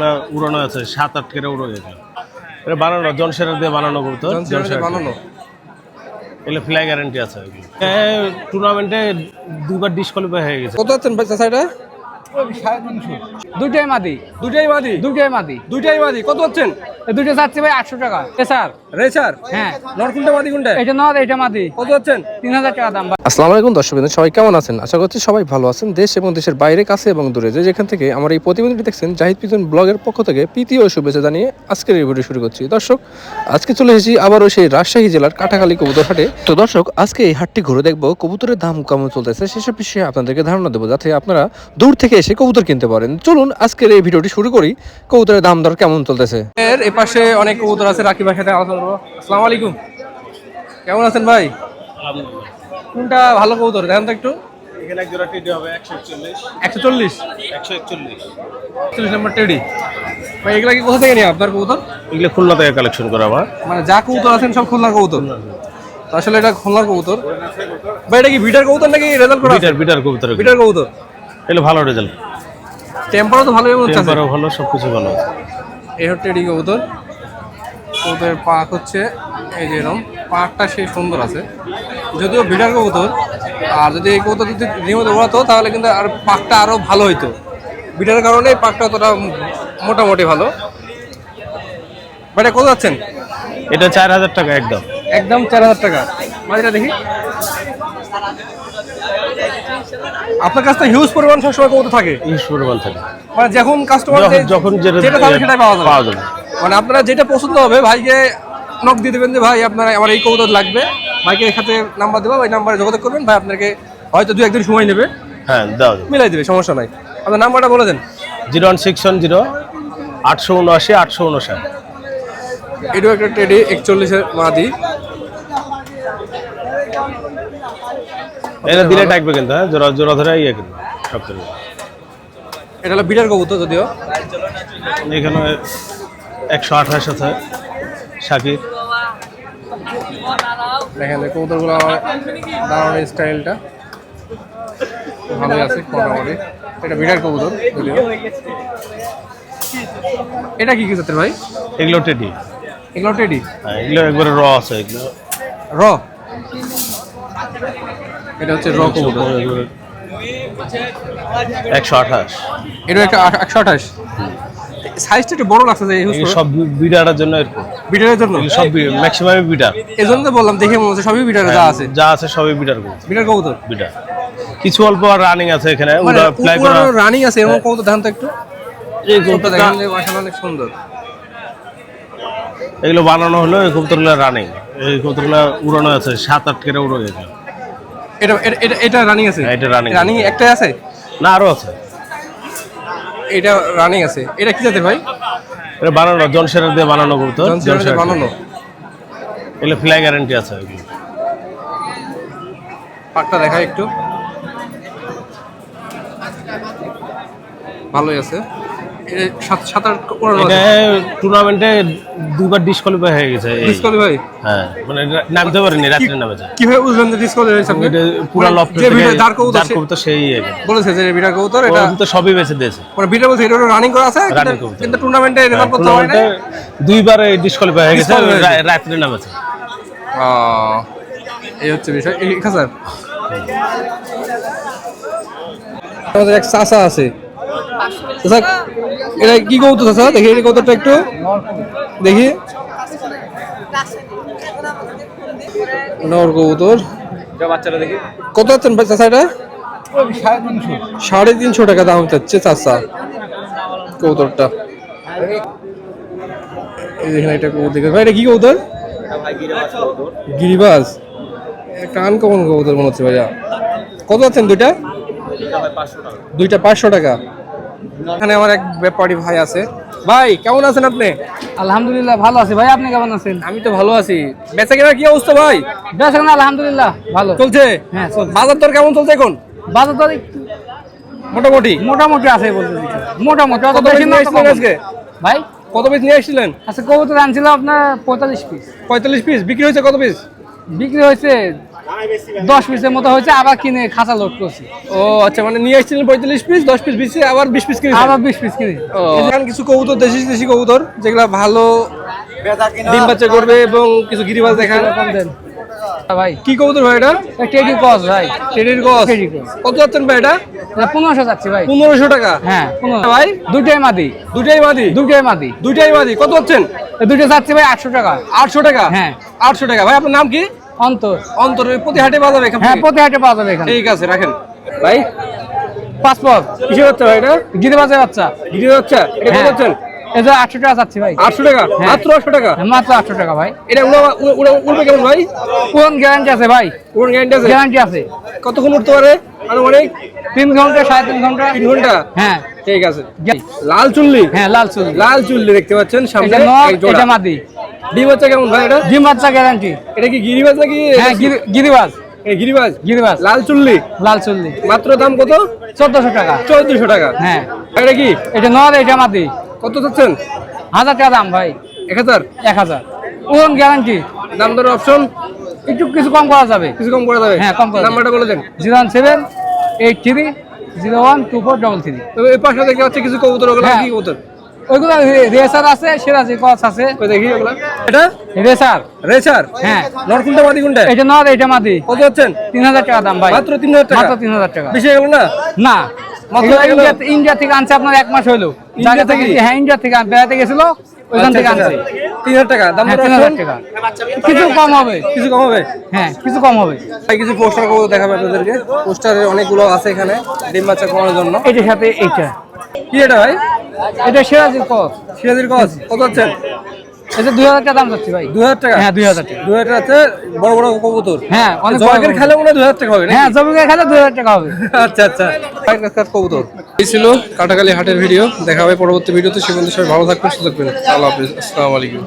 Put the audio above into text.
না উড়ানো আছে 7-8 কেটে উড়ে গেছে। এটা বানানো জনসেরা দিয়ে বানানো করতে বানানো এগুলো ফ্লাই গ্যারান্টি আছে। টুর্নামেন্টে দুবার ডিসকোয়ালিফাই হয়ে গেছে। কত আছেন ভাই চাচা? দুইটাই মাদি দুইটাই মাদি দুইটাই মাদি দুইটাই মাদি কত হচ্ছেন? দুইটা চাচ্ছি ভাই 800 টাকা স্যার। রেসার হ্যাঁ নর কোনটা মাদি কোনটা? এটা নর এটা মাদি। কত হচ্ছেন? 3000 টাকা দাম। আসসালামু আলাইকুম দর্শকবৃন্দ, সবাই কেমন আছেন? আশা করছি সবাই ভালো আছেন। দেশ এবং দেশের বাইরে, কাছে এবং দূরে যে যেখান থেকে আমার এই প্রতিবেদনটি দেখছেন, জাহিদ পিজন ব্লগের পক্ষ থেকে প্রীতি ও শুভেচ্ছা জানিয়ে আজকের এই ভিডিও শুরু করছি। দর্শক, আজকে চলে এসেছি আবারও সেই রাজশাহী জেলার কাটাখালী কবুতর হাটে। তো দর্শক, আজকে এই হাটটি ঘুরে দেখবো কবুতরের দাম কেমন চলতেছে, সেসব বিষয়ে আপনাদেরকে ধারণা দেবো, যাতে আপনারা দূর থেকে এসে কবুতর কিনতে পারেন। চলুন আজকের এই ভিডিওটি শুরু করি। কবুতরের দাম দর কেমন চলতেছে। এর এপাশে অনেক কবুতর আছে, রাকিব ভাইয়ের সাথে আলোচনা করবো। আসসালামু আলাইকুম, কেমন আছেন ভাই? কোনটা ভালো কবুতর দেখেন তো একটু। এখানে এক জোড়া টেডি হবে 140 140 141 নম্বর টেডি ভাই। এগুলা কি কোথা থেকে নিয়ে আপনার কবুতর? এগুলো খুলনা থেকে কালেকশন করা আমার। মানে যা কবুতর আছেন সব খুলনার কবুতর? তো আসলে এটা খুলনার কবুতর ভাই। এটা কি বিটার কবুতর নাকি রেজাল্ট করা? বিটার কবুতর। বিটার কবুতর এগুলো ভালো রেজাল্ট, টেম্পারও তো ভালোই হচ্ছে। টেম্পারও ভালো, সবকিছু ভালো আছে। এই হচ্ছে টেডি কবুতর। কবুতরের পাক হচ্ছে এই যে এরকম, পাকটা সেই সুন্দর আছে, যদিও বিটার কবুতর। আর যদি এই কবুতর যদি নিয়মিত ওড়াতো তাহলে কিন্তু আর পাকটা আরো ভালো হইতো। বিটার কারণে পাকটা অতটা মোটামুটি ভালো। ভাইটা কত যাচ্ছেন? এটা 4000 টাকা একদম। একদম 4000 টাকা। মাঝিটা দেখি, আপনার কাছে হিউজ পরিমাণ সবসময় কবুতর থাকে? ইউজ পরিমাণ থাকে, মানে যখন কাস্টমার যখন যেটা থাকে সেটাই পাওয়া যাবে। যাবে। মানে আপনারা যেটা পছন্দ হবে ভাইকে নক দিয়ে দেবেন যে ভাই আপনার আমার এই কবুতর লাগবে, ভাইকে সাথে নাম্বার দেবো, ওই নাম্বারে যোগাযোগ করবেন। ভাই আপনাকে হয়তো 2-1 দিন সময় নেবে, হ্যাঁ দাও, মিলাই দেবে, সমস্যা নাই। আপনার নাম্বারটা বলে দেন। 01610 879 859। এটাও একটা টেডি 41-এর মাদি। এটা দিলে ডাকবে কিন্তু, হ্যাঁ জোড়া জোড়া ধরে ইয়ে কিন্তু সব কিছু। এটা হলো বিটার কবুতর, যদিও এখানে 128 আছে শাকির। দেখেন এই কবুতরগুলো দাঁড়ানোর স্টাইলটা ভালোই আছে মোটামুটি। এটা বিটার কবুতর যদিও। এটা কি জাতের ভাই? এগুলো টেডি। এগুলো টেডি? হ্যাঁ এগুলো একবারে র আছে। এগুলো র, এটা হচ্ছে র কবুতর। 128। এটা একটা 128। সাইজটা একটু বড় লাগছে যে সব বিডারের জন্য এরকম। বিটারের জন্য সব ম্যাক্সিমাম বিডার। এজন্য তো বললাম, দেখে মনে হচ্ছে সবই বিটার যা আছে সবই বিডার কবুতর। বিটার কবুতর। বিডার কিছু অল্প আর রানিং আছে এখানে। মানে ওরা ফ্লাই করা রানিং আছে এরকম কবুতর দেখেন তো একটু। এই কবুতরটা দেখেন যে মাশাআল্লাহ অনেক সুন্দর। এগুলো বানানো হলো, এই কবুতরগুলো রানিং। এই কবুতরগুলো উড়ানো আছে 7-8 কেটে উড়ে গেছে। এটা এটা এটা রানিং আছে? এটা রানিং। রানিং একটাই আছে না আরো আছে? এটা রানিং আছে। এটা কি জাতের ভাই? এটা বানানো জনসেরা দিয়ে বানানো কবুতর। জনসেরা বানানো। এগুলো ফ্লাই গ্যারান্টি আছে। এগুলো পাকটা দেখাই একটু, ভালোই আছে। টুর্নামেন্টে দুবার ডিসকোয়ালিফাই হয়ে গেছে। ডিসকোয়ালিফাই? হ্যাঁ, মানে নামতে পারেনি, রাত্রে নামেছে। কিভাবে বুঝলেন যে ডিসকোয়ালিফাই হয়েছে? আপনি এটা পুরো লফট যে থেকে যার কবুতর সেই বলেছে যে বিটার কবুতর, এটা তো সবই বেঁচে দিয়েছে। মানে বিটার বলতে এটা রানিং করা আছে, কিন্তু টুর্নামেন্টে রেজাল্ট করতে পারে না। দুইবার ডিসকোয়ালিফাই হয়ে গেছে, রাত্রে নামেছে। এই হচ্ছে বিষয়। এই স্যার আমাদের এক চাচা আছে। চাচা এটা কি কবুতর? চাচা দেখি এই কবুতরটা একটু দেখি। নর কবুতর, বাচ্চাটা দেখি। কত আছেন ভাই চাচা? এটা 350 টাকা দাম চাচ্ছে চাচা কবুতরটা। এই দেখেন এটা কবুতর দেখে ভাই, এটা কি কবুতর? গিরিবাজ। কান কেমন কবুতর মনে হচ্ছে ভাইয়া। কত আছেন দুইটা? দুইটা 500 টাকা। এখানে আমার এক ব্যাপারী ভাই আছে। ভাই কেমন আছেন আপনি? আলহামদুলিল্লাহ ভালো আছি ভাই, আপনি কেমন আছেন? আমি তো ভালো আছি। বেচা কেনার কি অবস্থা ভাই? বেচা কেনা আলহামদুলিল্লাহ ভালো চলছে? হ্যাঁ চলছে। বাজার দর কেমন চলছে এখন? বাজার দর মোটামুটি মোটামুটি আছে বলতে দিচ্ছি, মোটামুটি। অত কত বেশি পিস না নিয়ে তো আসছিলেন কম। আজকে? ভাই কত পিস নিয়ে আসছিলেন? আচ্ছা কবুতর আনছিলাম আপনার 45 পিস। 45 পিস। বিক্রি হয়েছে কত পিস? বিক্রি হয়েছে 10 পিসের মতো হয়েছে, আবার কিনে খাঁচা লোড করছি। ও আচ্ছা, মানে নিয়ে আসছিলেন 45 পিস, 10 পিস বেশি, আবার 20 পিস কিনে আবার 20 পিস কিনে। এখানে কিছু কবুতর, দেশি দেশি কবুতর যেগুলা ভালো ডিম বাচ্চা করবে, এবং কিছু গিরিবাজ দেখান। এরকম দেন ভাই। কি কবুতর ভাই এটা? টেডি ক্রস ভাই। টেডির গস। টেডি ক্রস কত যাচ্ছেন ভাই এটা? 1500 যাচ্ছে ভাই। 1500 টাকা। হ্যাঁ 1500 ভাই দুইটাই মাদি। দুটাই মাদি? দুইটাই মাদি। দুটাই মাদি। কত যাচ্ছেন? দুইটা যাচ্ছে ভাই 800 টাকা। 800 টাকা? হ্যাঁ 800 টাকা। ভাই আপনার নাম কি? অন্তর। অন্তর। প্রতি হাটে পাওয়া যাবে এখান হ্যাঁ থেকে? প্রতি হাটে পাওয়া যাবে এখানে। ঠিক আছে, রাখেন ভাই। পাসপোর্ট কিসে বাচ্চা ভাই এটা? গিরিবাজের বাচ্চা। গিরিবাজ বাচ্চা। এটা কত হ্যাঁ। যাচ্ছেন? এই যে 800 টাকা যাচ্ছে ভাই। 800 টাকা? হ্যাঁ। মাত্র 800 টাকা? মাত্র 800 টাকা ভাই। এটা উড়বে কেমন ভাই? কোন গ্যারান্টি আছে ভাই? কোন গ্যারান্টি আছে? গ্যারান্টি আছে। কতক্ষণ উঠতে পারে? আরো অনেক? 3 ঘন্টা 3.5 ঘন্টা। 3 ঘন্টা? হ্যাঁ ঠিক আছে। লাল চুল্লি? হ্যাঁ লাল চুল। লাল চুল্লি দেখতে পাচ্ছেন সামনে এটা নর, এক জোড়া। এটা মাদি। ডিম বাচ্চা কেমন ভাই এটা? ডিম বাচ্চা গ্যারান্টি। এটা কি গিরিবাজ নাকি? হ্যাঁ গিরিবাজ। এই গিরিবাজ। গিরিবাজ লাল চুল্লি। লাল চুল্লি। মাত্র দাম কত? 1400 টাকা। 1400 টাকা। হ্যাঁ এটা কি? এটা নর, এটা মাদি। কত চাচ্ছেন? 1000 টাকা দাম ভাই। 1000? 1000 কোন গ্যারান্টি। দাম দর অপশন একটু কিছু কম করা যাবে। কিছু কম করা যাবে? হ্যাঁ, কম করা যাবে। নাম্বারটা বলে দেন। 01783012433। তবে এই পাশে দেখতে পাচ্ছি কিছু কবুতর, ওগুলো হ্যাঁ। কি কবুতর? ওইগুলো রেসার আছে, সিরাজি কস আছে। ওই দেখি ওগুলো। এটা রেসার। রেসার? হ্যাঁ নর কোনটা মাদি কোনটা? এটা নর, এটা মাদি। কত যাচ্ছেন? 3000 টাকা দাম ভাই। মাত্র 3000 টাকা? মাত্র 3000 টাকা। বেশি হয়ে গেল না? না মাত্র এগুলো হয়ে গেল? ইন্ডিয়া থেকে আনছে আপনার 1 মাস হলো। ইন্ডিয়া জায়গা থেকে? হ্যাঁ ইন্ডিয়া থেকে বেড়াতে গেছিল, ওইখান থেকে আনছে। 3000 টাকা দাম হ্যাঁ দর 3000 অপশন? টাকা। কিছু কম হবে। কিছু কম হবে? হ্যাঁ কিছু কম হবে। ভাই কিছু পোস্টার কবুতর দেখাবে আপনাদেরকে। পোস্টারে অনেকগুলো আছে এখানে ডিম বাচ্চা করানোর জন্য। এটার সাথে এইটা। কি এটা ভাই? এটা সিরাজির কস। সিরাজির কস? কত যাচ্ছেন? এটা 2000 টাকা দাম যাচ্ছে ভাই। 2000 টাকা? হ্যাঁ 2000 টাকা। 2000 টাকা আছে বড় বড় কবুতর। হ্যাঁ অনেক জয়কের খেলে মনে হয় 2000 টাকা হবে নাকি? হ্যাঁ জমিকে খেলে 2000 টাকা হবে। আচ্ছা আচ্ছা। কবুতর এই ছিল কাটাখালী হাটের ভিডিও। দেখা হবে পরবর্তী ভিডিওতে। সে পর্যন্ত সবাই ভালো থাকবেন, সুস্থ থাকবেন। আল্লাহ হাফেজ। আসসালামু আলাইকুম।